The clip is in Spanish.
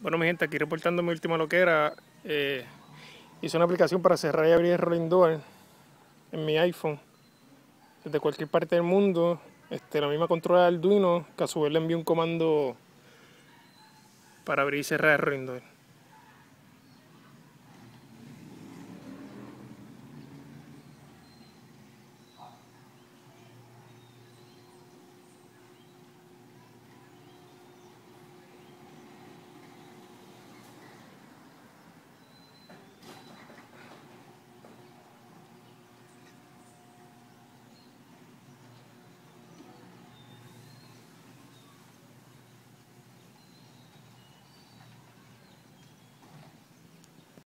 Bueno, mi gente, aquí reportando mi última loquera. Hice una aplicación para cerrar y abrir el Rolling Door en mi iPhone desde cualquier parte del mundo. La misma controla de Arduino, que a su vez le envía un comando para abrir y cerrar el Rolling Door.